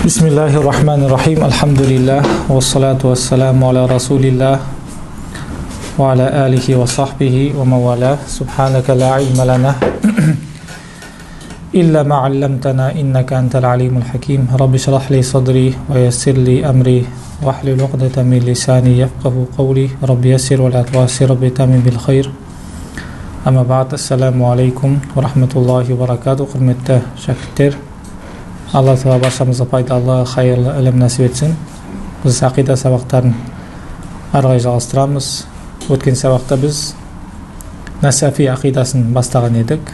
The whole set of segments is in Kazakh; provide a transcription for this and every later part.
Bismillahirrahmanirrahim. Alhamdulillah. Wassalatu wassalamu ala rasulillah wa ala alihi wa sahbihi wa mawala. Subhanaka la ilma lana illa ma 'allamtana innaka antal alimul hakim. Rabbi shrah li sadri wa yassir li amri wahlul 'uqdatam min lisani yafqahu qawli. Rabbi yassir wa la tu'assir, Rabbi tamim bil khair. Amma ba'd. Assalamu alaykum wa rahmatullahi wa barakatuh. Hurmatli shogirdlar, Allah Taala barшамызға пайдалы, хайырлы ілім нәсіп етсін. Біз ақида сабақтарын ары қарай жалғастырамыз. Өткен сабақта біз Насафи ақидасын бастаған едік.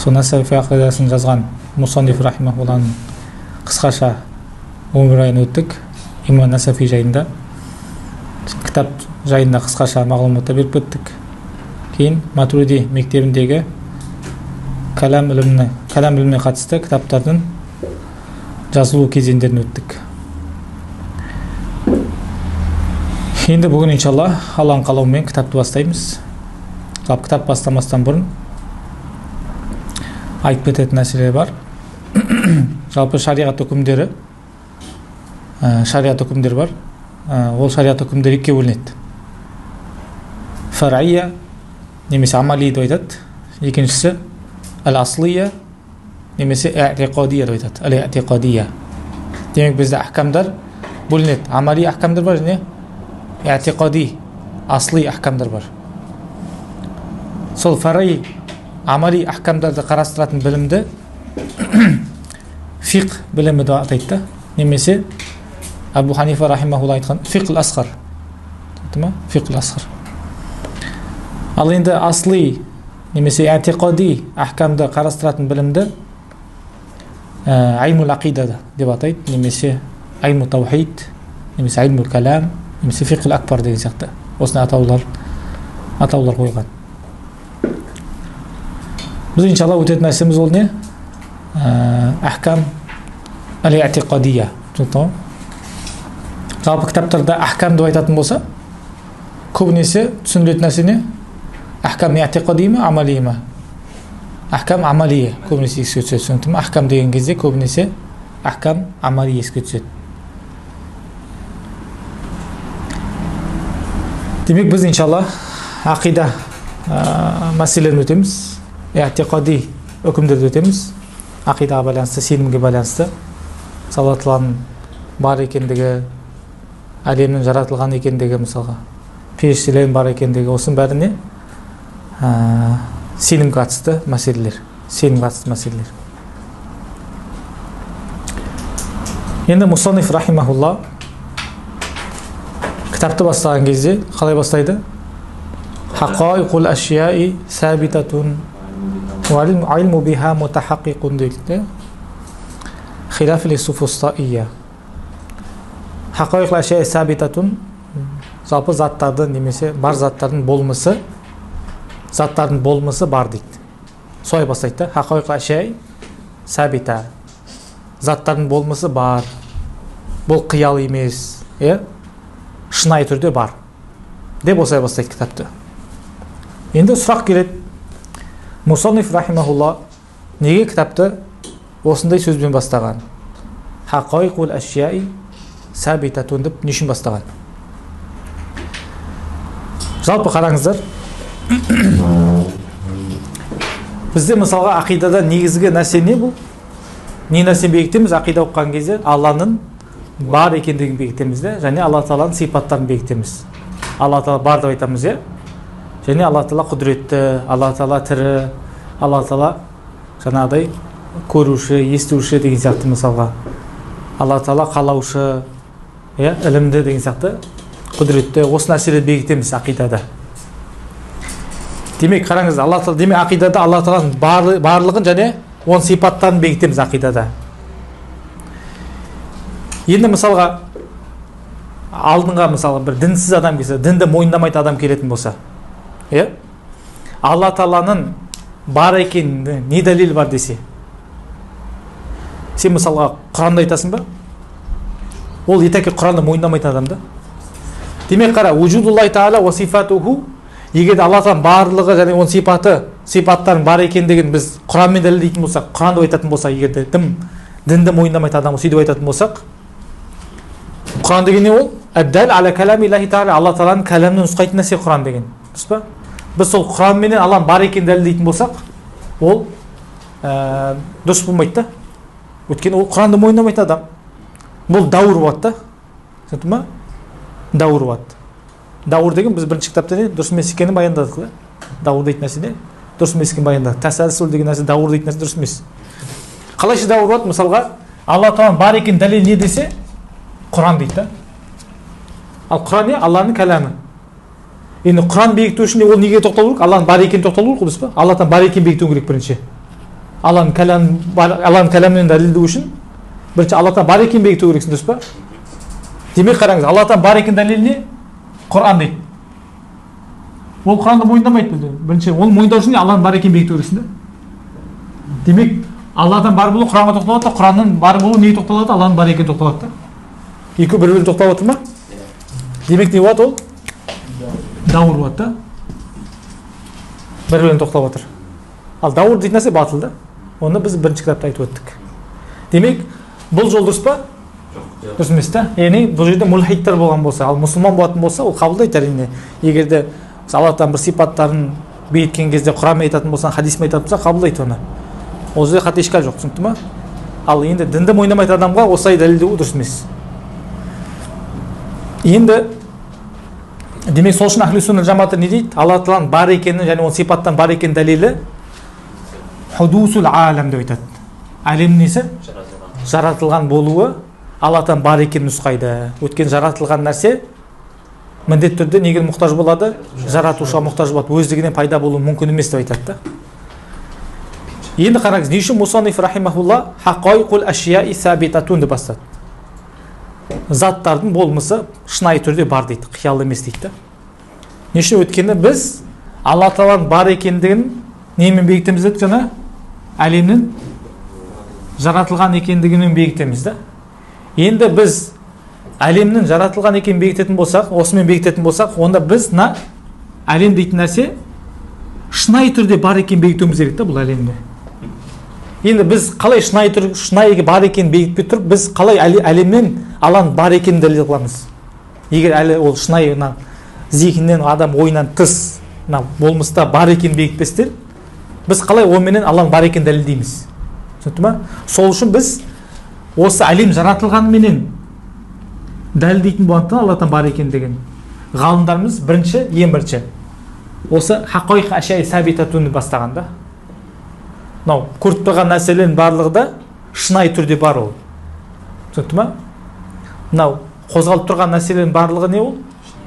Сол Насафи ақидасын жазған Мусанниф рахимахулланың қысқаша өмірбаянын өттік. Имам Насафи жайында, кітап жайында қысқаша мағлұматтар беріп өттік. Кейін Матуриди мектебіндегі кәлам іліміне қатысты кітаптардың жазылу кезеңдерін өттік. Енді бүгін иншалла Алланың қалауымен кітапты бастаймыз. Кітап бастамастан бұрын айтып кететін нәрселер бар. Жалпы шариғат үкімдері бар. Ол шариғат үкімдері екіге бөлінеді. Фар'ия немесе амали деп айтады. Екіншісі Ал-аслия немесе i'tiqadiyya деп айтады. Ал-i'tiqadiyya. Демек бізде ахкамдар бөлінеді. Амали ахкамдар бар және i'tiqadi, асли ахкамдар бар. Сол фар'и амали ахкамдарды қарастыратын білімді фиқ білімі деп атайды. Немесе Абу Ханифа рахимахулла айтқан фиқл асғар. Фиқл асғар. Ал енді асли немесе i'tiqadi ахкамды қарастыратын білімді аймул ақида деп атайды, немесе аймул таухид, немесе аймул калам, немесе фиқл акбар деген сияқты. Осындай атаулар қойған. Біз иншалла өтетін нәрсеміз ол не? Ахкам ал-i'tiqadiyya. Жалпы кітаптарда ахкам деп айтатын болса, көбінесе түсіндіретін нәрсе не? Ахкам i'tiqadi ма, амали ма? Ахкам амали көбінесе еске түседі. Ахкам деген кезде көбінесе ахкам амали еске түседі. Демек біз иншалла ақида мәселелерін өтеміз. I'tiqadi үкімдерді өтеміз. Ақидаға байланысты, сенімге байланысты. Алла Тағаланың бар екендігі, әлемнің жаратылған екендігі, мысалға періштелердің бар екендігі, осының бәріне сенімге қатысты мәселелер. Енді Мусанниф рахимахулла кітапты бастаған кезде қалай бастайды? Хақаиқул ашияи сабитатун ва илму биха мутахаққиқун дейді. Хилаф лисуфустаия. Хақаиқул ашияи сабитатун, жалпы заттардың немесе бар заттардың болмысы бар дейді. Солай бастайды. Хақаиқ ашяй сабита. Заттардың болмысы бар. Бұл қиял емес, шынайы түрде бар. Деп осылай бастайды кітапты. Енді сұрақ келеді. Мусанниф рахимахулла неге кітапты осындай сөзбен бастаған? Хақаиқул ашяй сабитатун деп не үшін бастаған? Жалпы қараңыздар. Бізде мысалға ақидада негізгі нәрсе не бұл? Не нәрсе бекітеміз? Ақида оқыған кезде Алланың бар екендігін бекітеміз, және Алла Тағаланың сипаттарын бекітеміз. Алла Тағала бар деп айтамыз, және Алла Тағала құдіретті, Алла Тағала тірі, Алла Тағала жаңағыдай көруші, естуші деген сияқты мысалға. Алла Тағала қалаушы, ілімді деген сияқты, құдіретті, осы нәрселерді бекітеміз ақидада. Демек қараңыз, демек ақидада Алла Тағаланың барлығын және оның сипаттарын бекітеміз ақидада. Енді мысалға алдыңға мысалға бір дінсіз адам келсе, дінді мойындамайтын адам келетін болса, Алла Тағаланың бар екен, не дәлел бар десе, сен мысалға Құранды айтасың ба? Ол етеке Құранды мойындамайтын адамда. Демек қара, вujudуллахи таала ва сифатуху, егер Алла Тағаланың барлығы және оның сипаттарын бар екендігін біз Құранмен дәлелдейтін болсақ, Құранды айтатын болса, егер де дінді мойындамайтын адам сөйтіп айтатын болсақ, Құран деген не ол? Әддәл аля кәләми Аллахи тағала, Алла тағаланың кәләмін нұсқайтын нәрсе Құран деген. Дұрыс па? Біз сол Құран менен Алланың бар екенін дәлелдейтін болсақ, ол дұрыс болмайды да. Өйткені ол Құранды мойындамайтын адам. Бұл дауыр болады да. Түсіндің ма? Дауыр болады. Дауыр деген біз бірінші кітапта не дұрыс емес екенін баяндадық да. Дауыр дейтін нәрсе не? Дұрыс емес екенін баяндадық. Тәсәлсүл деген нәрсе, дауыр дейтін нәрсе дұрыс емес. Қалайша дауыр болады? Мысалға, Алла тағаланың бар екенін дәлел не десе, Құран дейді да. Ал Құран не? Алланың кәләмі. Енді Құран бекіту үшін ол неге тоқталу керек? Алланың бар екенін тоқталу керек, дұрыс па? Алладан бар екенін бекіту керек бірінші. Алланың кәләмінен дәлелдеу үшін бірінші Алладан бар екенін бекіту керексің, дұрыс па? Демек қараңыз, Алладан бар екенін дәлел не? Құран дейді. Ол Құранды мойындамайды бізде. Бірінші оны мойындау үшін Алланың бар екенін бекіту керексің да. Демек Алладан бар болу Құранға тоқталады да, Құранның бар болу неге тоқталады? Алланың бар екенін тоқталады да. Екеуі бір-біріне тоқтап отыр ма? Демек не болады ол? Дауыр болады да. Бір-біріне тоқтап отыр. Ал дауыр дейтін нәрсе батыл да. Оны біз бірінші кітапта айтып өттік. Демек бұл жол дұрыс па? Дұрыс емес та. Яғни бұл жерде мулхидтер болған болса, ал мұсылман болатын болса, ол қабылдайды әрине. Егер де Аллахтан бір сипаттарын бекіткен кезде Құранмен айтатын болсаң, хадисмен айтатын болсаң, қабылдайды оны. Ол жерде қате ешкіл жоқ, түсінікті ма? Ал енді дінді мойындамайтын адамға осылай дәлелдеу дұрыс емес. Енді демек сол үшін ахли сүннат жамааты не дейді? Алла тағаланың бар екенін және оның сипаттан бар екенін дәлелі худусул алам деп айтады. Әлем несі? Жаратылған болуы Алладан бар екенін нұсқайды. Өткен жаратылған нәрсе міндетті түрде неге мұқтаж болады? Жаратушыға мұқтаж болады. Өздігінен пайда болуы мүмкін емес деп айтады да. Енді қараңыз, не үшін Мусаниф рахимахулла хақайқул ашияи сабитатун деп бастады. Заттардың болмысы шынайы түрде бар дейді, қиял емес дейді. Не үшін? Өткені біз Алла тағаланың бар екендігін немен бекітеміз дедік жаңа? Әлемнің жаратылған екендігімен бекітеміз да. Енді біз әлемнің жаратылған екенін бекітетін болсақ, осымен бекітетін болсақ, онда біз әлем дейтін нәрсе шынайы түрде бар екенін бекітуіміз керек та бұл әлемде. Енді біз қалай шынайы бар екенін бекітпей тұрып, біз қалай әлемнен Алланың бар екенін дәлел қыламыз? Егер әлі ол шынайы зихіннен, адам ойынан тыс болмыста бар екенін бекітпестен, біз қалай онымен Алланың бар екенін дәлелдейміз? Түсінікті ма? Сол үшін біз осы әлем жаратылғанменен дәлелдейтін болғандықтан Алладан бар екендігін ғалымдарымыз ең бірінші осы хақайқ ашяи сабитатуны бастаған да. Мынау көріп тұрған нәрселердің барлығы да шынайы түрде бар ол. Түсінікті ма? Мынау қозғалып тұрған нәрселердің барлығы не ол?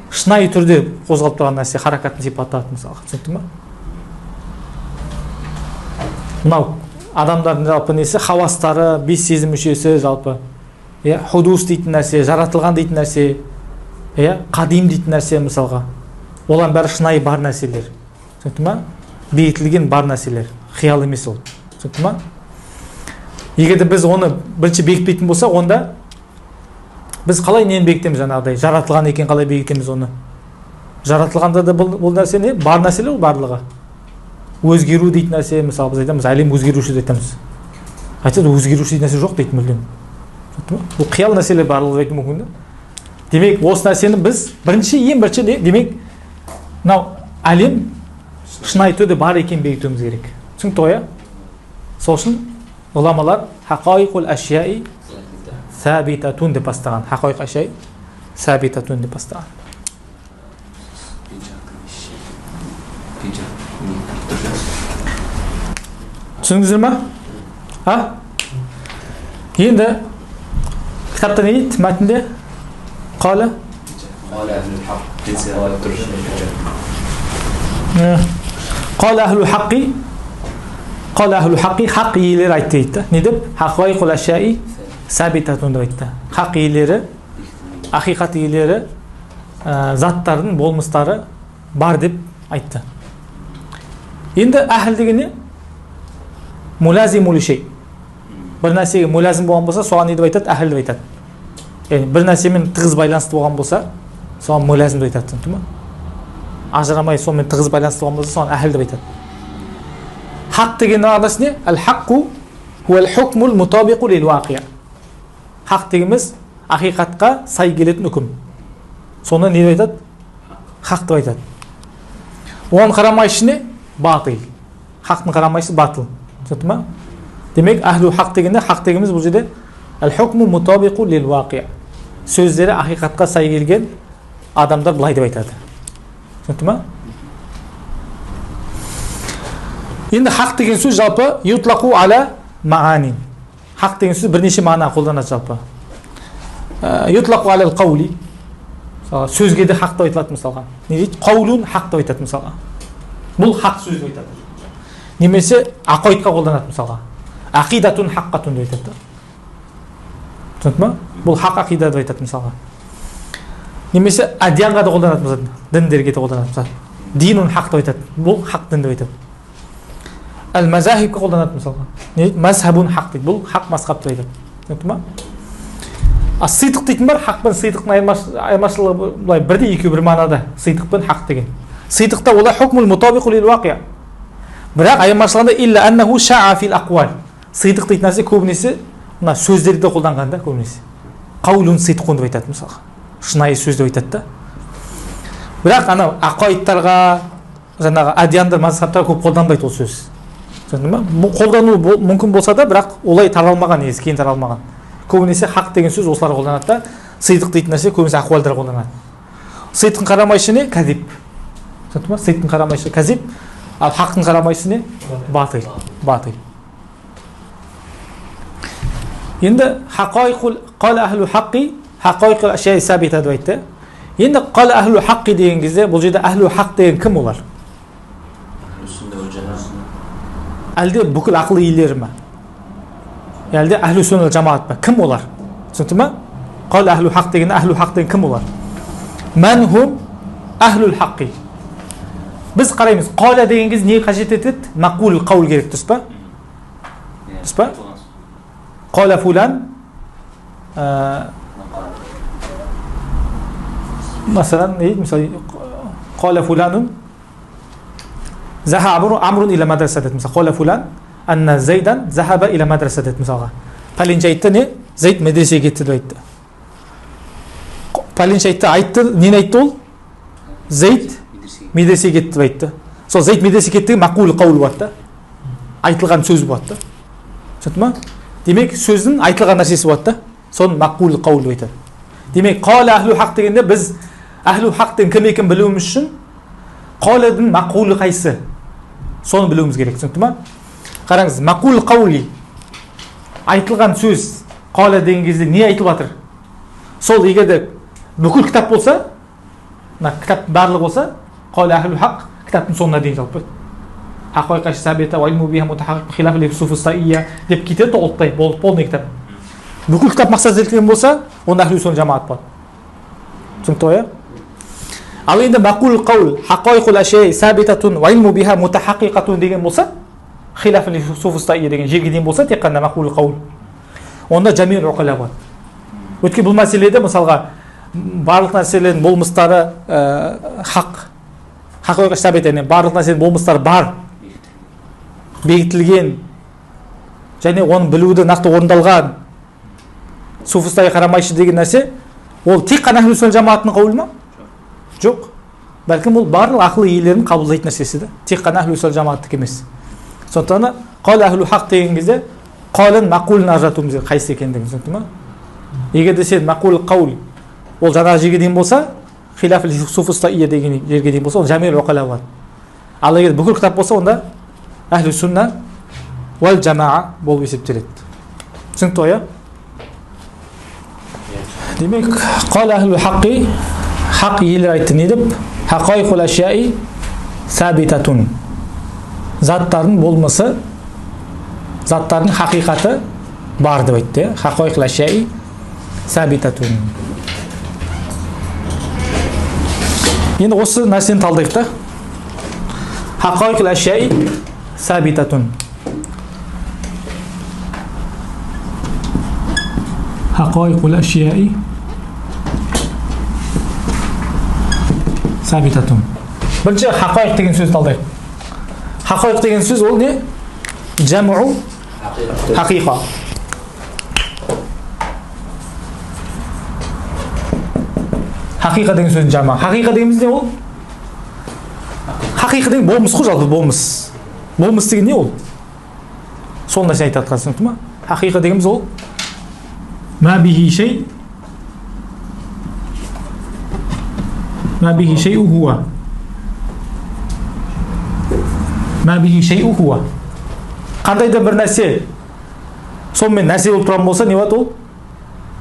Шынайы түрде қозғалып тұрған нәрсе, харакатын сипатталады мысалға. Түсінікті ма? Мынау адамдардың жалпы несі, хавастары, бес сезім мүшесі жалпы. Худус дейтін нәрсе, жаратылған дейтін нәрсе, қадим дейтін нәрсе мысалға. Олар бәрі шынайы бар нәрселер. Түсінікті ма? Бекітілген бар нәрселер. Қиял емес ол. Түсінікті ма? Егер де біз оны бірінші бекітпейтін болса, онда біз қалай нені бекітеміз жаңағыдай? Жаратылған екен қалай бекітеміз оны? Жаратылғанда да бұл нәрсе не? Бар нәрселер ол барлығы. Өзгеру дейтін нәрсе, мысалы біз айтамыз, әлем өзгеруші деп айтамыз. Айтады, өзгеруші дейтін нәрсе жоқ дейді мүлдем. Бұл қиял нәрселер барлығы айту мүмкін да. Демек, осы нәрсені біз ең бірінші демек, мынау әлем шынайы түрде бар екенін бекітуіміз керек. Түсінікті ғой, сол үшін ғұламалар хақайқул ашяи сабитатун деп бастаған. Хақайқ ашяи сабитатун деп бастаған. Түсіндіңіздер ма? Енді кітапта не дейді? Мәтінде қала қала әхлу хақи хақ иелері айтты дейді. Не деп? Хақайқул ашяи сабитатун деп айтты. Хақ иелері, ақиқат иелері, заттардың болмыстары бар деп айтты. Енді әхіл деген не? Мулазиму лишей. Бір нәрсеге мулазим болған болса, соған не деп айтады? Әхіл деп айтады. Яғни бір нәрсемен тығыз байланысты болған болса, соған мулазим деп айтады, түсінді ме? Ажырамай сонымен тығыз байланысты болған болса, соған әхіл деп айтады. Хақ деген мағынасы не? Әл-хаққу huval hukmul mutabiqu lil waqi'. Haq degimiz haqiqatga сай келетін үкім. Соны не айтады? Хақ деп айтады. Оған қарамайшы не? Батыл. Хақтың қарамайшы батыл. Түсінді ма? Демек, ахлу хақ дегенде, хақ дегеніміз бұл жерде ал-хукму мутабиқу лил вақи'. Сөздері ақиқатқа сай келген адамдар былай деп айтады. Түсінді ма? Енді хақ деген сөз жалпы ютлақу аля маанин. Хақ деген сөз бірнеше мағына қолданады жалпы. Ютлақу аля ал-қаули. Сөзге де хақ деп айтылады мысалға. Не дейді? Қаулун хақ деп айтады мысалға. Бұл хақ сөз деп айтады. Немесе ақиқатқа қолданады мысалға. Ақидатун хаққатун деп айтады. Түсінді ма? Бұл хақ ақида деп айтады мысалға. Немесе адиянға да қолданады мысалға. Діндерге де қолданады мысалға. Динун хақ деп айтады. Бұл хақ дін деп айтады. Әл-мазахибқа қолданады мысалға. Не дейді? Мазхабун хақ дейді. Бұл хақ мазхаб деп айтады. Түсінді ма? Сыйдық дейтін бар, хақ пен сыйдықтың айырмашылығы былай бірде екеу бір мағынада. Сыйдық пен хақ деген. Сыйдықта олар хукмул мутабиқу лил вақи'. Бірақ айырмашылығында илля аннаху ша'a фил aqwal. Сыйдық дейтін нәрсе көбінесе мына сөздерде қолданғанда көбінесе. Қаулун сыйдықун деп айтады мысалға. Шынайы сөз деп айтады да. Бірақ анау ақидаттарға, жаңағы адияндар, мазхабтарға көп қолданбайды ол сөз. Түсінді ма? Бұл қолдану мүмкін болса да, бірақ олай таралмаған, негізі кейін таралмаған. Көбінесе хақ деген сөз осылар қолданады да, сыйдық дейтін нәрсе көбінесе ақуалдар қолданады. Сыйдықтың қарамайшы не? Кәзип. Түсінді ма? Сыйдықтың қарамайшы кәзип, ал хақтың қарамайшы не? Батыл. Батыл. Енді хақайқул қала ахлу хаққи, хақайқул ашяи сабита деп айтты. Енді қала ахлу хаққи деген кезде бұл жерде ахлу хақ деген кім олар? Әлде бүкіл ақыл иелері ме? Әлде әхлу сүннат жамаат па? Кім олар? Түсінді ма? Қал әхлу хақ деген, әхлу хақ деген кім олар? Мән хум әхлул хаққи. Біз қараймыз, қала деген кез не қажет етеді? Мақул қаул керек, дұрыс па? Дұрыс па? Қала фулан Масалан, мысалы, қала фуланун Захабу амрун иля мадрасадат. Мысалы, қала фулан Анна Зайдан захаба иля мадрасадат мысалға. Пәленше айтты не? Зайд медресеге кетті деп айтты. Пәленше айтты, нені айтты ол? Зайд медресеге кетті деп айтты. Сол Зайд медресеге кетті мақул қаул болады да. Айтылған сөз болады да. Түсінді ма? Демек сөздің айтылған нәрсесі болады да. Соны мақул қаул деп айтады. Демек қала ахлу хақ дегенде біз ахлу хақтың кім екенін білуіміз үшін қаланың мақулы қайсы? Соны білуіміз керек. Түсінді ма? Қараңыз, мақул қаули айтылған сөз қала деген кезде не айтылып жатыр? Сол егерде бүкіл кітап болса, кітап барлығы болса, қала ахлу хақ кітаптың соңына дейін жалпы. Хақиқат сабита ва илму биха мутахаққиқ хилаф лифсуфустаия деп кетеді толықтай, полный кітап. Бүкіл кітап мақсат етілген болса, онда ахлу сүннат жамаат болады. Түсінікті ғой? Ал енді мақул қаул хақиқул ашяи сабитатун ва илму биха мутахаққиқатун деген болса, хилаф лифсуфустаия деген жерге дейін болса, тек қана мақул қаул. Онда жамиъ уқала болады. Өткен бұл мәселеде мысалға барлық нәрселердің болмыстары хақиқат сабитаның барлық нәрселердің болмыстары бар, бекітілген және оны білуді нақты орындалған суфустайға қарамайшы деген нәрсе, ол тек қана ахлу сүннат жамаатының қаулы ма? Жоқ. Бәлкім ол барлық ақыл иелерінің қабылдайтын нәрсесі де, тек қана ахлу сүннат жамааттық емес. Сондықтан қала ахлу хақ деген кезде қалын мақулын ажыратуымыз керек, қайсы екендігін, түсінді ма? Егер де сен мақул қаул ол жаңағы жерге дейін болса, хилаф лифсуфустаия деген жерге дейін болса, ол жамиъ уқала болады. Ал егер бүкіл кітап болса, онда ахлу сүнна уал жамаа болып есептеледі. Түсінікті ғой? Демек, қала ахлу хаққи хақ иелері айтты не деп? Хақайқул ашяи сабитатун. Заттардың болмысы, заттардың хақиқаты бар деп айтты. Хақайқул ашяи сабитатун. Енді осы нәрсені талдайық та. Хақайқул ашяи сабитатун. Хақайқул ашяи сабитатун. Бірінші хақайқ деген сөз талдайық. Хақайқ деген сөз ол не? Жаму Haqiqa. Haqiqa деген сөздің жама. Haqiqa дегеніміз не ол? Haqiqa деген болмыс қой, жалпы болмыс. Болмыс деген не ол? Сол нәрсе айтады, түсінікті ма? Haqiqa дегеніміз ол ма бихи шей, ма бихи шейу хуа. Ма бихи шейу хуа. Қандай да бір нәрсе сонымен нәрсе болып тұрған болса, не болады ол?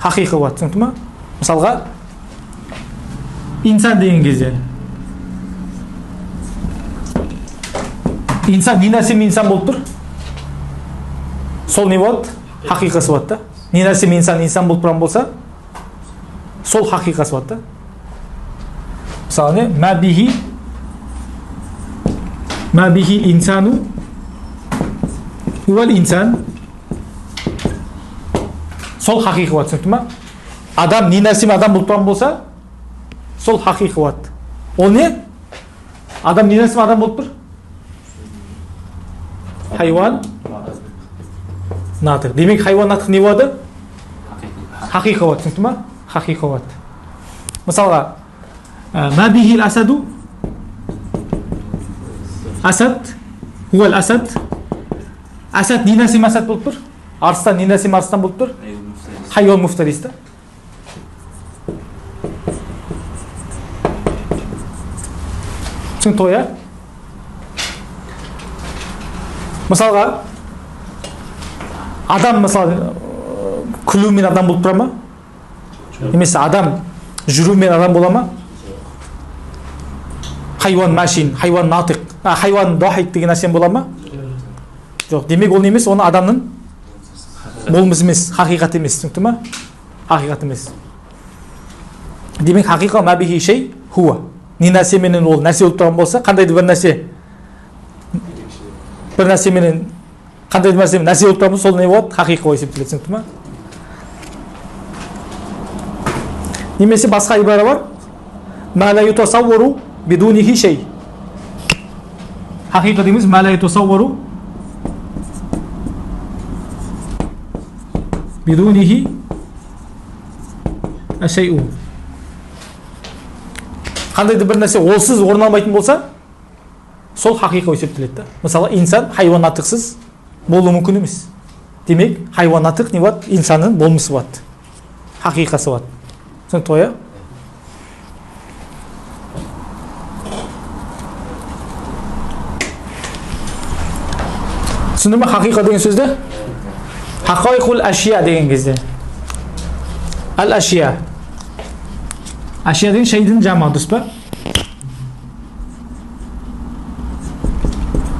Haqiqa болады, түсінікті ма? Мысалға, инсан деген кезде инсан не нәрсемен инсан болып тұр? Сол не болады? Haqiqасы болады да. Не нәрсемен инсан болып тұрған болса, сол haqiqасы болады да. Мысалы не? Ма бихи инсану уал инсан. Сол haqiqa болады, түсінікті ма? Адам не нәрсемен адам болып тұрған болса, сол haqiqa болады. Ол не? Адам не нәрсемен адам болып тұр? Хайуан натық. Демек хайуан натық не болады? Haqiqa болады, түсінікті ма? Haqiqa болады. Мысалға, ма бихил асаду, асад, хуал асад. Асад не нәрсемен асад болып тұр? Арыстан не нәрсемен арыстан болып тұр? Хайуан муфтарис та. Түсінікті ғой, иә? Мысалға, адам мысалы күлумен адам болып тұра ма? Немесе адам жүрумен адам бола ма? Хайуан машин, хайуан натық, хайуан дохик деген нәрсен бола ма? Жоқ, демек ол емес, оны адамның болмыс емес, haqiqat емес, түсінікті ма? Haqiqat емес. Демек haqiqa ма бихи шей хуа. Не нәрсеменен ол нәрсе болып тұрған болса, қандайды бір нәрсеменен қандай нәрсе болып тұрған болса, сол не болады? Haqiqa болып есептеледі, түсінікті ма? Немесе басқа ибара бар. Ма ла ютасаввару бидунихи шей. Haqiqa дейміз, ма ла ютасаввару бидунихи ашейу. Қандайды бір нәрсе олсыз орын алмайтын болса, сол haqiqa есептеледі да. Мысалы, инсан хайуан натықсыз болуы мүмкін емес. Демек, хайуан натық не болады? Инсанның болмысы болады. Haqiqасы болады. Түсінікті ғой, иә? Түсінді ме haqiqa деген сөзді? Хақайқул ашия деген кезде. Ал ашия. Ашия деген шейдің жама, дұрыс па?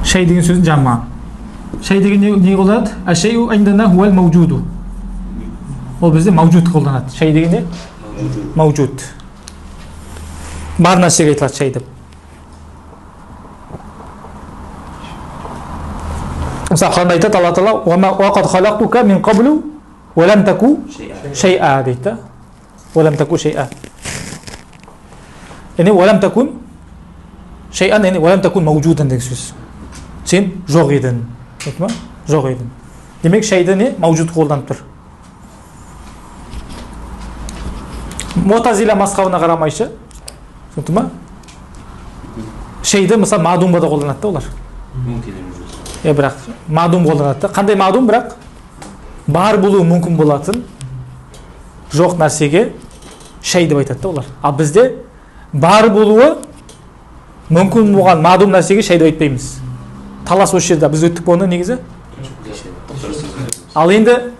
Шей деген сөздің жама. Шей деген не қолданады? Ашейу индана хуал маужуду. Ол бізде маужуд қолданады. Шей деген не? Маужуд. Бар нәрсеге айтылады шей деп. Мысалы, Құранда айтады Алла Тағала: "Ва қад халақтука мин қаблу ва лам таку шей'a" дейді. Ва лам таку шей'a. Яғни ва лам такун шей'ан, яғни ва лам такун маужудан деген сөз. Сен жоқ едің. Түсінді ма? Жоқ едің. Демек, шейді не? Маужуд қолданып тұр. Муътазила мазхабына қарамайша, түсінді ма? Шейді мысалы мадумбада қолданады да олар. Бірақ мадум қолданады да. Қандай мадум? Бірақ бар болуы мүмкін болатын жоқ нәрсеге шей деп айтады да олар. Ал бізде бар болуы мүмкін болған мадум нәрсеге шей деп айтпаймыз. Талас осы жерде. Біз өттік оны негізі. Ал енді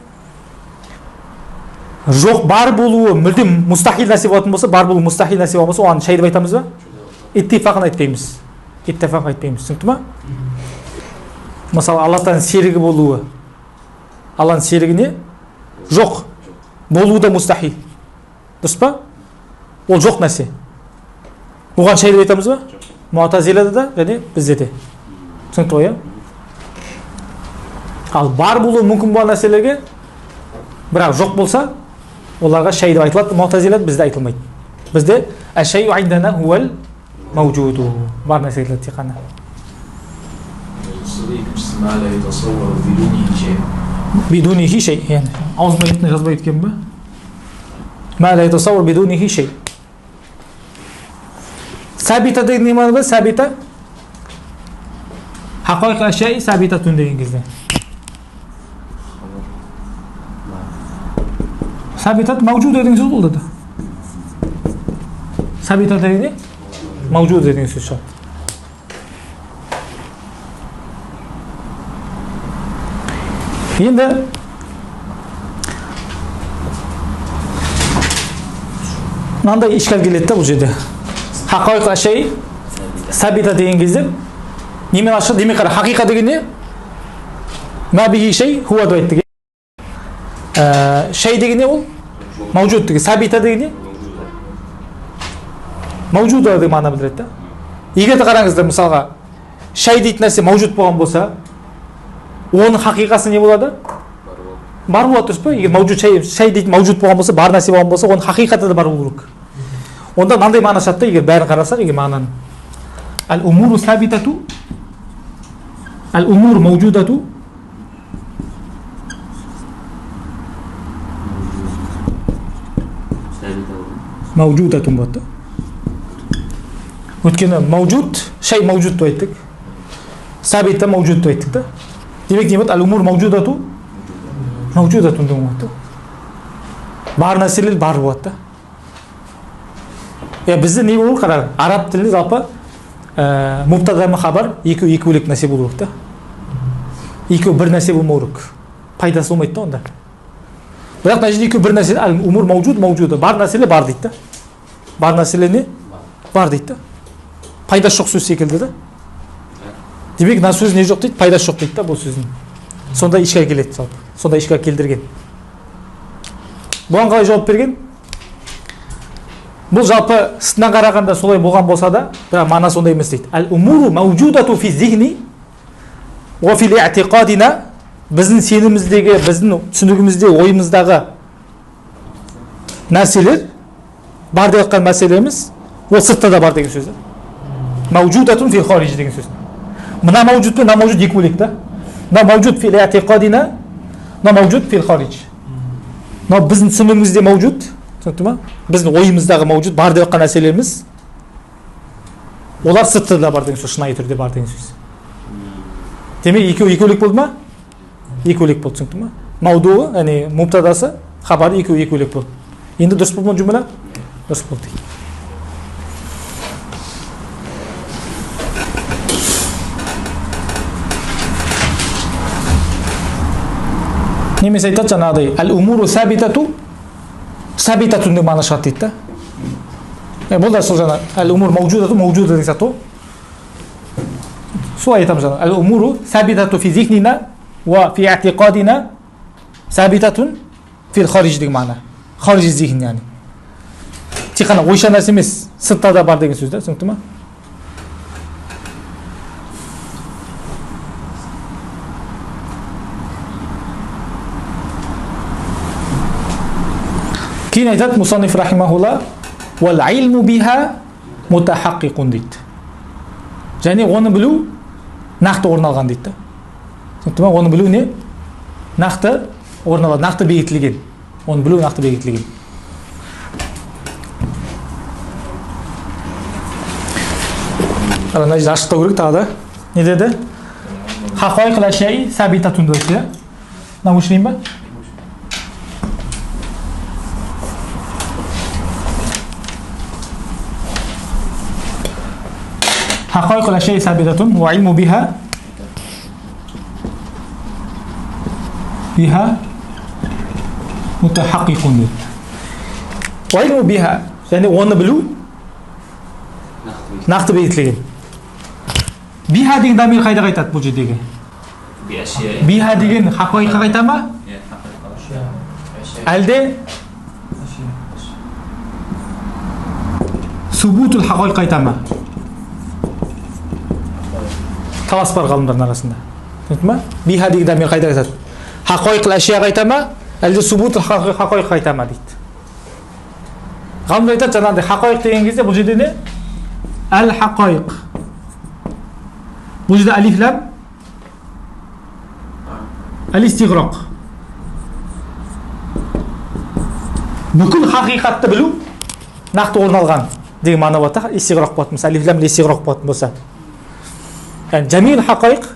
жоқ бар болуы мүлдем мустахил нәрсе болатын болса, бар болуы мустахил нәрсе болмаса, оған шей деп айтамыз ба? Иттифақын айтпаймыз. Иттифақ айтпаймыз. Түсінікті ма? Мысалы, Аллахтан серігі болуы. Алланың серігі не? Жоқ. Болуы да мустахил. Дұрыс па? Ол жоқ нәрсе. Оған шей деп айтамыз ба? Муътазилада да, және бізде де. Түсінікті ғой, иә? Ал бар болуы мүмкін болған нәрселерге, бірақ жоқ болса, оларға шей деп айтылады. Муътазилада бізде айтылмайды. Бізде әшейу индана хуал маужуду. Бар нәрсе айтылады тек қана. ما لا يتصور بدونه شيء. بدونه شيء يعني عاوز ما يتني غصب يتكلم ما لا يتصور بدونه شيء. ثابتة دي ما بس ثابتة حقائق الأشياء ثابتة دي إنجليزي ثابتة موجودة دي نسوي ده ثابتة دي موجودة دي نسوي енді мынандай ишкал келеді да бұл жерде хақиқат әшей сабита деген кезде немен ашық демек қара хақиқа деген не мәбиги шей хуа деп айттық шей деген не ол маужуд деген сабита деген не маужуда деген мағына білдіреді да егер де қараңыздар мысалға шай дейтін нәрсе маужуд болған болса оның хақиқасы не болады бар болады дұрыс па егер маужуд шай дейтін маужуд болған болса бар нәрсе болған болса оның хақиқаты да бар болу керек онда мынандай мағына шығады да егер бәрін қарасақ егер мағынаны әл умуру сабитату әл умур маужудату маужудатун болады да өйткені маужуд шай маужуд деп айттық сабита маужуд деп айттық да демек не болады әл умур маужудату маужудатун деген болады да бар нәрселер бар болады да бізде не болу керек қараңыз араб тілінде жалпы мубтада мен хабар екеуі екі бөлек нәрсе болу керек та екеуі бір нәрсе болмау керек пайдасы болмайды да онда бірақ мына жерде екеуі бір нәрсе әл умур маужуда бар нәрселер бар дейді да бар нәрселер не бар дейді да пайдасы жоқ сөз секілді да демек мына сөз не жоқ дейді пайдасы жоқ дейді да бұл сөздің сондай ишкал келеді жалпы сондай ишкал келтірген бұған қалай жауап берген бұл жалпы сыртынан қарағанда солай болған болса да бірақ мағынасы сондай емес дейді әл умуру маужудату фи зихни уа фи иътиқадина біздің сеніміміздегі біздің түсінігіміздегі ойымыздағы нәрселер бар деп жатқан мәселеміз ол сыртта да бар деген сөз маужудатун фи хариж деген сөз мына маужуд пен мына маужуд екі бөлек та мына маужуд фи иътиқадина мына маужуд фи хариж мына біздің түсінігімізде маужуд түсінікті ма біздің ойымыздағы маужуд бар деп жатқан нәрселеріміз олар сыртта да бар деген сөз шынайы түрде бар деген сөз демек екеуі екі бөлек болды ма екі бөлек болды түсінікті ма маудуы яғни мубтадасы хабары екеуі екі бөлек болды енді дұрыс болды ма жұмала дұрыс болды немесе айтады жаңағыдай әл умуру сабитатун деп мағына шығады дейді да бұл да сол жаңа әл умур маужуда деген сияқты ғой солай айтамыз жаңа әл умуру сабитату фи зихнина уа фи иътиқадина сабитатун фи хариж деген мағына хариж зихн яғни тек қана ойша нәрсе емес сыртта да бар деген сөз да түсінікті ма кейін айтады мусаниф рахимахулла уал илму биха мутахаққиқун дейді және оны білу нақты орын алған дейді түсінікті ма оны білу не нақты орын алады нақты бекітілген оны білу нақты бекітілген мына жерде ашықтау керек тағы да не деді хақиқат әшяи сабитатун деп айтты иә мына өшірейін ба حقائق الأشياء ثابتة وعلم بها متحقق وعلم بها يعني оны білу нақты бекітілген биха деген дамир қайда қайтады бұл жердегі биха деген хақиқа қайта ма әлде субутул хақиқа қайта ма талас бар ғалымдардың арасында түсінікті ма биха деген дамир қайда қайтады хақиқал әшия қайта ма әлде субутул хақиқа қайта ма дейді ғалымдар айтады жаңағыдай хақиқ деген кезде бұл жерде не әл хақиқ бұл жерде алиф лам Әл-истиғрақ. Бүкіл хақиқатты білу, нақты орын алған деген мағына болады. Истиғрақ болады. Мысалы, алиф лам истиғрақ болатын болса. Жамил хақайқ,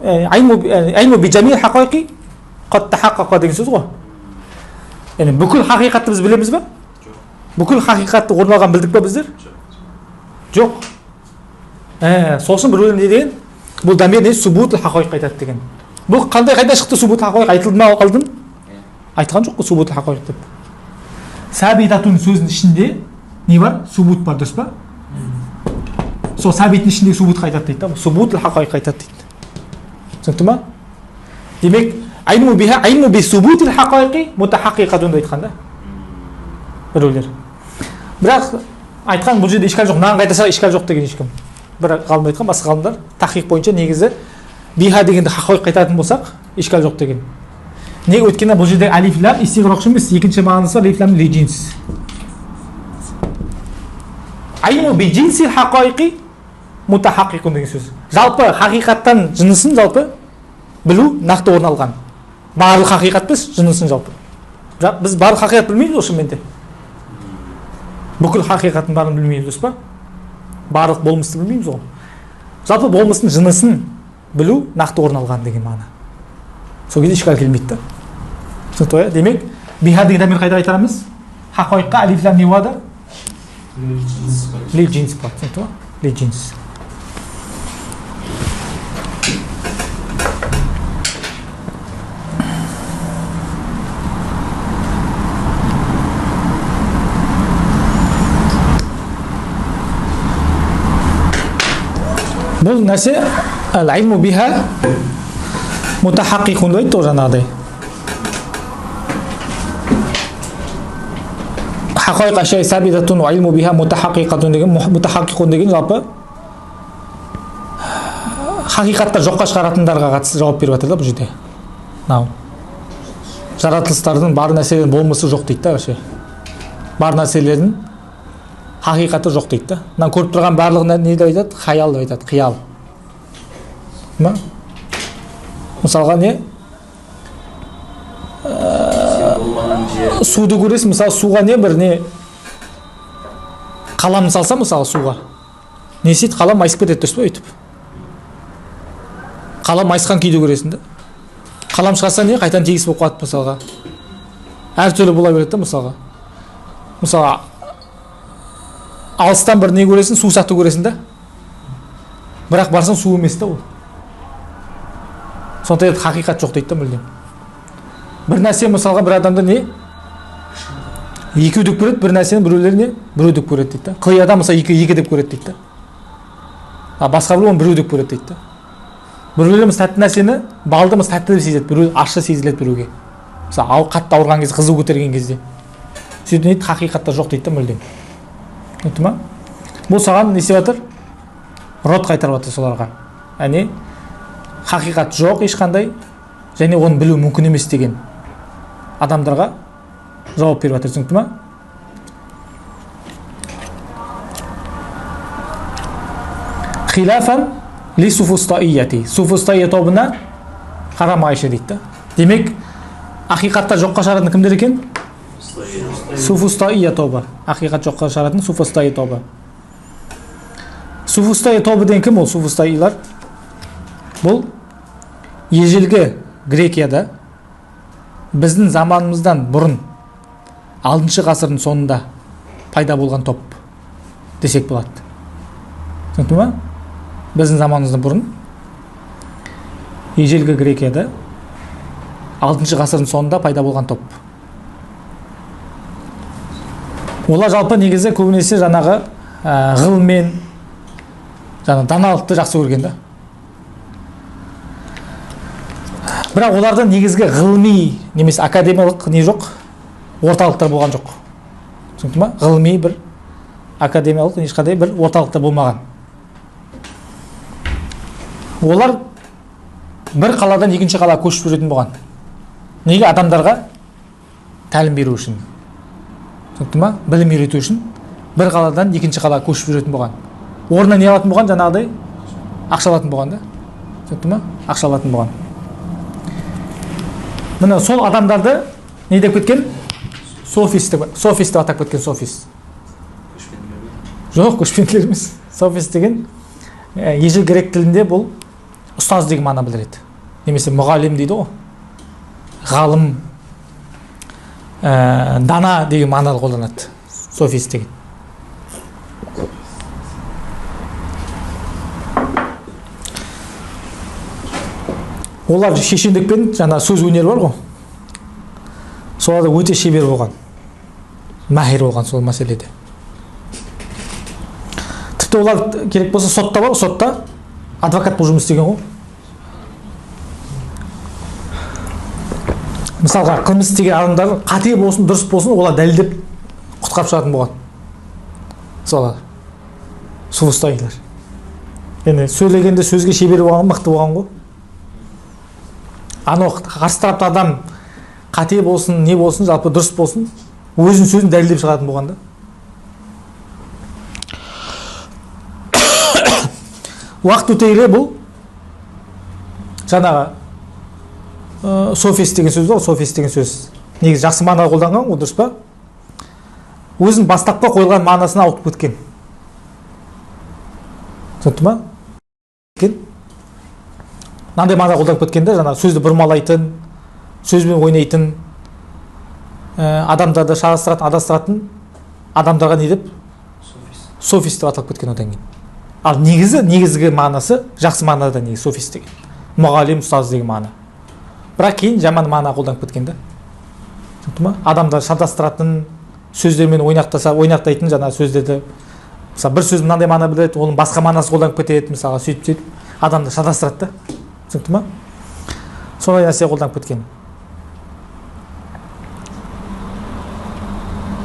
айлму би жамил хақайқи қад тахаққақа деген сөз ғой. Яғни бүкіл хақиқатты біз білеміз бе? Бүкіл хақиқатты орын алған білдік пе біздер? Жоқ. Сосын біреулер не деген? Бұл дамир не субут хақайқ айтады деген. Бұл қандай қайда шықты субут хақайқ айтылды ма алдын? Айтқан жоқ қой субут хақайқ деп. Сабитатун сөзінің ішінде не бар? Субут бар, дұрыс па? Сол сабиттің ішіндегі субут айтады дейді. Субут хақайқ айтады дейді. Түсінікті ма? Демек, айлму би субут хақайқи мутахақиқатун айтқанда. Біреулер. Бірақ айтқан бұл жерде ешкіл жоқ, нан қайтаса ешкіл жоқ деген ешкім. Бір ғалым айтқан, басқа ғалымдар тахқиқ бойынша негізі биха дегенді хақайқ айтатын болсақ, ешкіл жоқ деген. Неге өткені бұл жерде алиф лам истиғрақ емес, екінші мағынасы бар алиф лам ли джинс. Айлму би джинси хақайқи мутахақиқун деген сөз. Жалпы хақиқаттан жынысын жалпы білу нақты орын алған. Барлық хақиқат біз жынысын жалпы. Біз барлық хақиқат білмейміз осы менде. Бүкіл хақиқаттың барын білмейміз па? Барлық болмысты білмейміз ғой. Жалпы болмыстың жынысын білу нақты орын алған деген мағына. Сол кезде ешкіл келмейді да. Түсінікті? Демек, биха деген дамир қайда айтарамыз? Хақайққа алиф лам не болады? Ли джинс бар. Түсінікті? Ли джинс. Бұл нәрсе әл-айлму биха мутахақиқун дейді жаңағыдай. Хақайқ ашай сабитатун айлму биха мутахақиқатун деген, мутахақиқун деген жалпы хақиқатты жоққа шығаратындарға қатысты жауап беріп жатыр да бұл жерде. Жаратылыстардың бар нәрселердің болмысы жоқ дейді да вообще. Бар нәрселердің хақиқаты жоқ дейді да. Мына көріп тұрған барлығына не деп айтады? Хаял деп айтады, қиял. Мысалға не? Суды көресің, мысалы суға не бір не? Қалам салса мысалы суға. Не істейді? Қалам майысып кетеді, дұрыс па өйтіп? Қалам майысқан күйде көресің да. Қалам шығарса не? Қайтадан тегіс болып қалады мысалға. Әр түрлі бола береді да мысалға. Мысалға алыстан бір не көресің, су сақты көресің да. Бірақ барсаң су емес та ол. Сонда хақиқат жоқ дейді да мүлдем. Бір нәрсе мысалға бір адамды не? Екі деп көреді, бір нәрсені біреулер не? Біреу деп көреді дейді да. Қый адам мысалы екі деп көреді дейді да. Басқа біреу оны біреу деп көреді дейді да. Біреулеріміз тәтті нәрсені балдымыз тәтті деп сезеді, біреу ащы сезіледі біреуге. Мысалы қатты ауырған кезде, қызу көтерген кезде. Сөйтіп не дейді? Хақиқатта жоқ дейді да мүлдем. Түсінікті ма? Бұл саған не істеп жатыр? Рот қайтарып жатыр соларға. Яғни хақиқат жоқ ешқандай, және оны білу мүмкін емес деген адамдарға жауап беріп жатыр. Түсінікті ма? Хилафан ли суфустаияти. Суфустаия тобына қарамайшы дейді. Демек, хақиқатта жоққа шығаратын кімдер екен? Суфустаия тобы. Хақиқат жоққа шығаратын суфустаия тобы. Суфустаия тобы деген кім ол? Суфустаилар бұл ежелгі Грекияда біздің заманымыздан бұрын 6 ғасырдың сонында пайда болған топ десек болады. Түсінікті ма? Біздің заманымыздан бұрын ежелгі Грекияда 6 ғасырдың сонында пайда болған топ. Олар жалпы негізі көбінесе жаңағы ғылыммен, даналықты жақсы көрген да. Бірақ оларда негізгі ғылыми немесе академиялық не жоқ, орталықтар болған жоқ. Түсінікті ма? Ғылыми бір академиялық ешқандай бір орталықтар болмаған. Олар бір қаладан екінші қалаға көшіп жүретін болған. Неге? Адамдарға тәлім беру үшін. Түсінікті ма? Білім үйрету үшін бір қаладан екінші қалаға көшіп жүретін болған. Орнына не алатын болған? Жаңағыдай ақша алатын болған да. Түсінікті ма? Ақша алатын болған. Міне сол адамдарды не деп кеткен? Софист деп атап кеткен, софист. Жоқ, көшпенділер емес. Софист деген ежел грек тілінде бұл ұстаз деген мағына білдіреді. Немесе мұғалім дейді ғой. Ғалым, дана деген мағынада қолданады. Софист деген. Олар шешендікпен жаңа сөз өнері бар ғой. Соларда өте шебер болған. Махир болған сол мәселеде. Тіпті олар керек болса сотта бар, сотта адвокат болып жұмыс істеген ғой. Мысалға, қылмыс істеген адамдар қате болсын, дұрыс болсын, олар дәлелдеп құтқарып шығатын болған. Солар. Софистайлар. Яғни сөйлегенде сөзге шебер болған, мықты болған ғой. Ано қарсы тарапта адам қате болсын, не болсын, жалпы дұрыс болсын, өзінің сөзін дәлелдеп шығатын болғанда. Уақыт өте келе бұл жаңағы софист деген сөз бар, софист деген сөз. Негізі жақсы мағынада қолданған, дұрыс па? Өзінің бастапқы қойылған мағынасына ауытып кеткен. Түсінікті ма? Мынандай мағынада қолданып кеткенде, жаңағы сөзді бұрмалайтын, сөзбен ойнайтын, адамдарды шағыстыратын, адастыратын адамдарға не деп? Софист деп аталып кеткен одан кейін. Ал негізгі мағынасы жақсы мағынада негізі софист деген. Мұғалім, ұстаз деген мағына. Бірақ кейін жаман мағына қолданып кеткенде. Түсінікті ма? Адамдар шатастыратын, сөздермен ойнақтайтын жаңа сөздерді. Мысалы, бір сөз мынандай мағына білдіреді, оның басқа мағынасы қолданып кетеді, мысалға сөйтіп адамды шатастырады да. Түсінікті ма? Сондай нәрсе қолданып кеткен.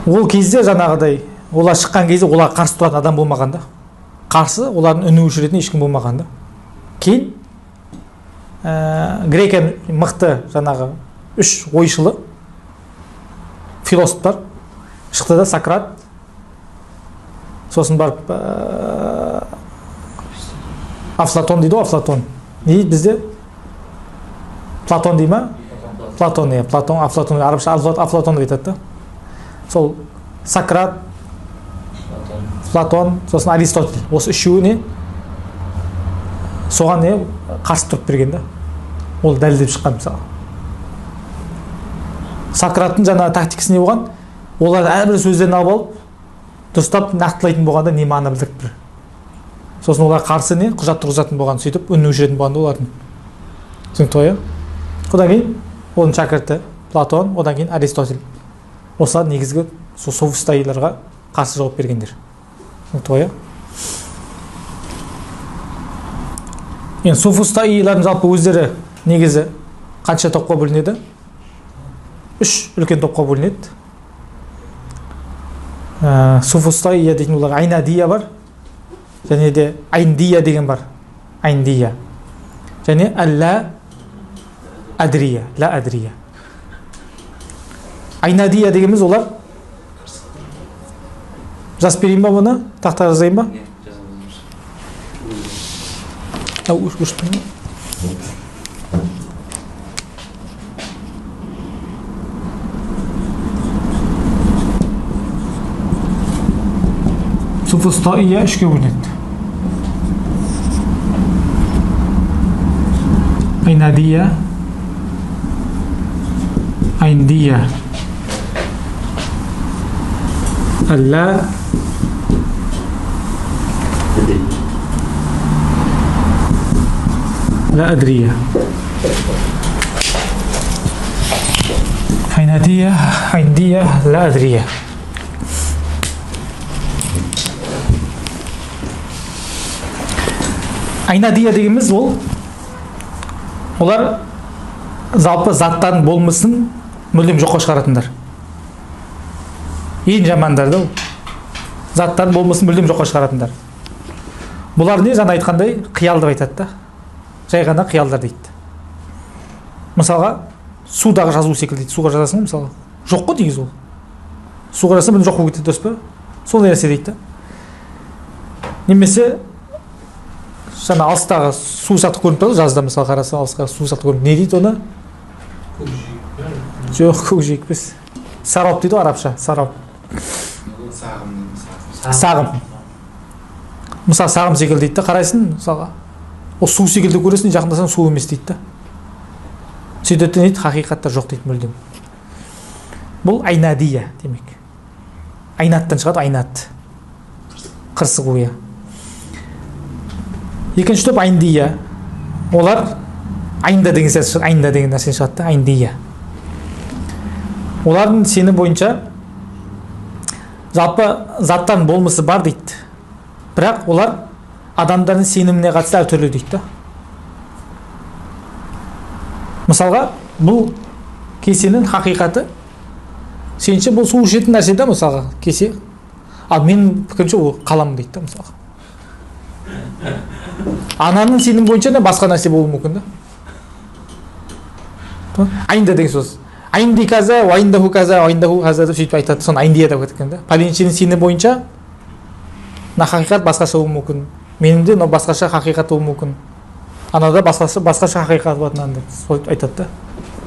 Ол кезде жаңағыдай, олар шыққан кезде олар қарсы тұратын адам болмағанда, қарсы олардың үні өшіретін ешкім болмағанда. Кейін Грекия мықты жаңағы 3 ойшылы философтар шықты да, Сократ, сосын барып Афлатон дейді ғой, Афлатон. Не дейді бізде? Платон дей ма? Платон, Платон, Афлатон, арабша Афлатон деп айтады да. Сол Сократ, Платон, сосын Аристотель. Осы үшеуіне соған қарсы тұрып берген да. Ол дәлелдеп шыққан мысалы. Сократтың жаңа тактикасы не болған? Олар әрбір сөздерін алып алып, дұрыстап нақтылайтын болғанда не мағына білдіріп тұр. Сосын олар қарсы құжат тұрғызатын болған, сөйтіп үнін өшіретін болғанда олардың. Түсінікті ғой? Одан кейін оның шәкірті Платон, одан кейін Аристотель. Осылар негізгі софистайларға қарсы жауап бергендер. Түсінікті ғой? Енді софистайлардың жалпы өздері негізі қанша топқа бөлінеді? 3 үлкен топқа бөлінеді. Софистайя дейтін олар айнадия бар, және де айндия деген бар. Айндия. Және әлла адрия, ла адрия. Айнадия дегеніміз олар. Жазып берейін ба бұны? Тақтаға жазайын ба? Софистайя 3-ке бөлінеді. Айнадия, айндия, алла لا أدري. عندية لا أدري. Айнадия дегеніміз олар жалпы заттан болмысын мүлдем жоққа шығаратындар. Ең жамандарды ол. Заттан болмысын мүлдем жоққа шығаратындар. Бұлар не жаңа айтқандай қиял деп айтады да. Жай ғана қиялдар дейді. Мысалға, судағы жазу секілді дейді. Суға жазасың ғой, мысалға. Жоқ қой негізі ол. Суға жазсаң жоқ болып кетеді, дұрыс па? Сондай нәрсе дейді да. Немесе жаңа алыстағы су сияқты көрініп тұрады, жазда мысалы қараса алыстағы су сияқты көрініп. Не дейді оны? Жоқ, көкжиек емес. Сарап дейді ғой арабша, сарап. Сағым. Мысалы сағым секілді дейді да, қарайсың, мысалға. Ол су секілді көресің, жақындасаң су емес дейді да. Сөйтеді дейді, хақиқатта жоқ дейді мүлдем. Бұл айнадия демек. Айнаттан шығады, айнат. Қырсығу, иә. Екінші топ айндия. Олар айнда деген нәрсе шығады да, айндия. Олардың сені бойынша жалпы заттан болмысы бар дейді. Бірақ олар адамдардың сеніміне қатысты әртүрлі дейді да. Мысалға, бұл кесенің хақиқаты сенше бұл су ішетін нәрсе да, мысалға, кесе. Ал мен пікірімше ол қалам дейді да, мысалға. Ананың сенім бойынша да басқа нәрсе болуы мүмкін да. Айнда деген сөз. Айнди каза, айндаху каза, айндаху каза деп сөйтіп айтады. Соны айндия деп кеткен да. Пәленшенің сені бойынша на хақиқат басқаша болуы мүмкін. Менімде но басқаша хақиқат болуы мүмкін. Анада басқаша хақиқат болатынын деп сөйтіп айтады да.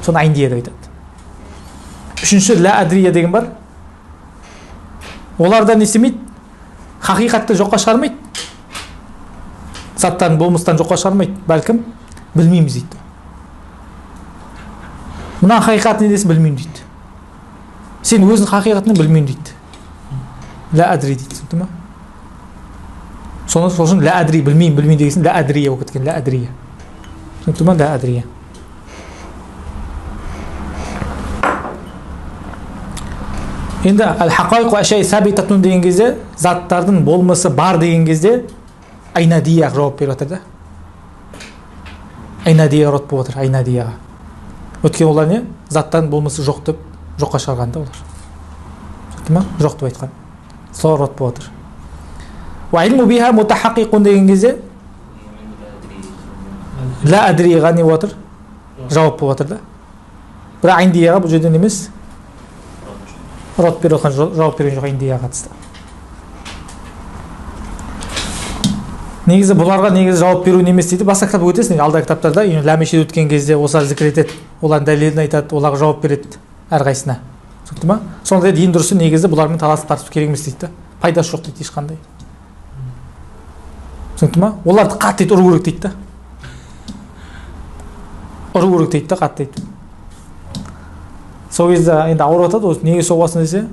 Соны айндия деп айтады. Үшінші ла адрия деген бар. Оларда не істемейді? Хақиқатты жоққа шығармайды. Заттан болмыстан жоққа шығармайды. Бәлкім білмейміз дейді. Мына хақиқат не десін білмеймін дейді. Сен өзің хақиқатını білмеймін дейді. Ла адри дейді, түсінді ма? Сол үшін ла адри білмеймін дегесін ла адрия болып кеткен, ла адрия. Түсінді ма? Ла адрия. Енді әл-хақайқ ва әшәй сәбитатун деген кезде, заттардың болмысы бар деген кезде айнадия жауап беріп отыр да. Айнадия рот болып отыр, айнадияға. Өткен олар не? Заттан болмысы жоқ деп жоққа шығарғанда олар. Түсінді ма? Жоқ деп айтқан. Сол рот болып отыр. Ва илму биха мутахақиқун деген кезде ла адрияға не болып отыр? Жауап болып отыр да. Бірақ айндияға бұл жерден емес. Рот беріп отқан жауап берген жоқ айндияға қатысты. Негізі бұларға негізі жауап беру немес дейді. Басқа кітап өтесің, алдағы кітаптарда ләмешед өткен кезде осылар зікір етеді, олардың дәлелін айтады, оларға жауап береді әрқайсысына. Түсінді ма? Сонда ең дұрысы негізі бұлармен таласып тартысу керек емес дейді. Пайдасы жоқ дейді ешқандай. Түсінді ма? Оларды қатты дейді, ұру керек дейді. Ұру керек дейді, қатты дейді. Сол кезде енді ауырып жатады, осы неге соғасың десе,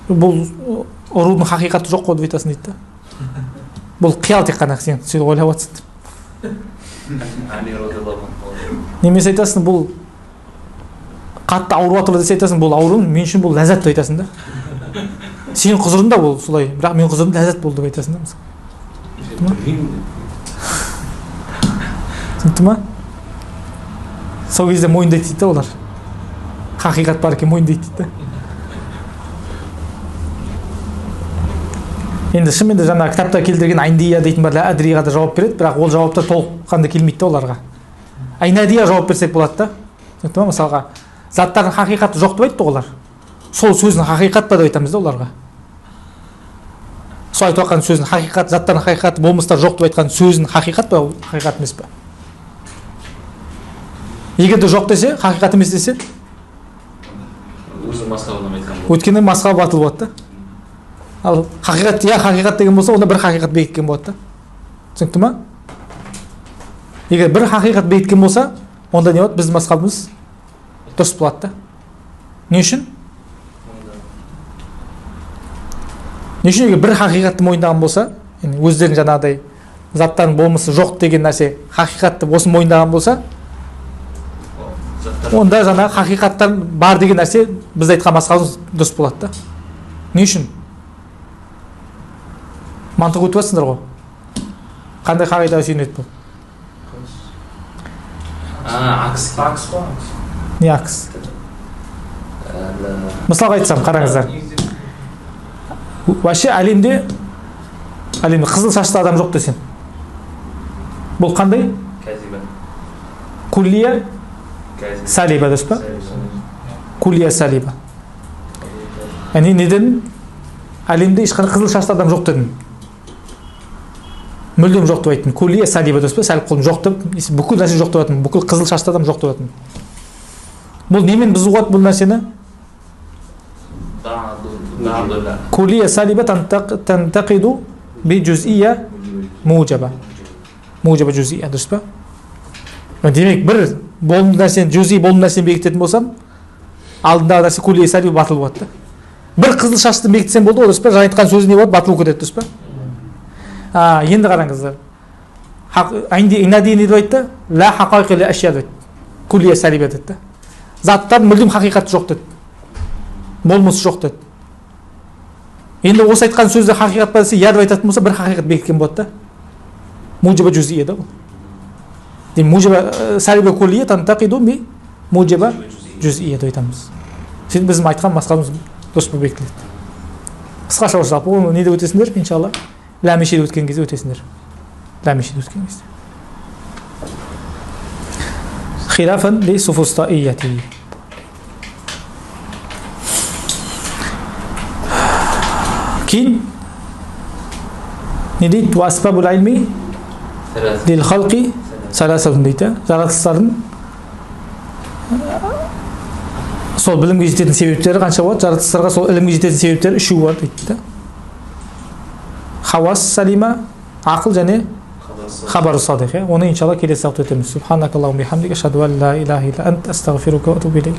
бұл ұрудың хақиқаты жоқ қой деп айтасың дейді. Бұл қиял тек қана сен сөйтіп ойлап жатсың. Немесе айтасың, бұл қатты ауырып жатыр десе айтасың, бұл ауруым мен үшін бұл ләззат деп айтасың да. Сенің құзырында бұл солай, бірақ мен құзырымда ләззат болды деп айтасың да. Түсінді ма? Сол кезде мойындайды дейді олар. Хақиқат бар екен мойындайды дейді. Енді шынымен де жаңа кітапта келтірген айндия дейтін бар, адрияға да жауап береді, бірақ ол жауапта толыққанды келмейді оларға. Айнадия жауап берсек болады да. Түсінді ма? Мысалға, заттардың хақиқаты жоқ деп айтты олар. Сол сөздің хақиқат па деп айтамыз да оларға. Сол айтып жатқан сөздің хақиқат, заттардың хақиқаты болмыстар жоқ деп айтқан сөздің хақиқат па, хақиқат емес па? Егер де жоқ десе, хақиқат емес десе, өзі масқарадан айтқан болады. өткеннен масқа батыл болады да. Ал хақиқат, я хақиқат деген болса, онда бір хақиқат бекіткен болады да. Түсінікті ма? Егер бір хақиқат бекіткен болса, онда не болады? Біздің мазхабымыз дұрыс болады да. Не үшін? Не үшін егер бір хақиқатты мойындаған болса, өздерінің жаңағыдай заттардың болмысы жоқ деген нәрсе, хақиқатты осы мойындаған болса, онда жаңа хақиқаттан бар деген нәрсе біз айтқан мазхабымыз дұрыс болады да. Не үшін? Мантық өтіп жатсыңдар ғой. Қандай қағидаға сүйенеді бұл? Акс. Не акс? Мысалға айтсам, қараңыздар. Вообще әлемде қызыл шашты адам жоқ десем. Бұл қандай? Кәзиба. Куллия салиба дұрыс па? Куллия салиба. Яғни неден? Әлемде ешқандай қызыл шашты адам жоқ дедім. Мүлдем жоқ деп айттым. Куллия салиба дұрыс па? Сәл қолым жоқ деп, бүкіл нәрсе жоқ деп айттым. Бүкіл қызыл шашты адам жоқ деп айттым. Бұл немен бұзуға болады бұл нәрсені? Кулия салиба тантақиду би джузия мужаба. Мужаба джузия, дұрыс па? Демек, бір болымды нәрсені, джузи болымды нәрсені бекітетін болсам, алдындағы нәрсе кулия салиба батыл болады. Бір қызыл шашты бекітсем болды, дұрыс па? Жаңа айтқан сөзі не болады? Батыл кетеді, дұрыс па? Енді қараңыздар. Инади не дейді? Ла хақайқи ла ашия дейді. Кулия салиба дейді. Заттар мүлдем хақиқаты жоқ дейді. Болмысы жоқ дейді. Енді осы айтқан сөзді хақиқат па десе, ярып айтатын болса, бір хақиқат бекіткен болады да. Мужаба джузия да бұл. Мужаба салиба кулия тантақиду би мужаба джузия деп айтамыз. Сөйтіп біздің айтқан масқамыз дұрыс болып бекітіледі. Қысқаша жалпы оны неде өтесіңдер, иншалла? Ләмешеде өткен кезде өтесіңдер. Ләмешеде өткен кезде. Хилафан ли суфустаияти. Кейін не дейді? Ва асбабул илми лил халқи саласатун дейді. Жаратылыстардың сол білімге жететін себептері қанша болады? Жаратылыстарға сол ілімге жететін себептері үшеу бар дейді. Хавас салима, ақыл және хабару садиқ. Оны иншалла келесі уақытта өтеміз. Субханакаллахумма бихамдика ашһаду ан ла илаха илля анта астағфирука ва атубу илейк.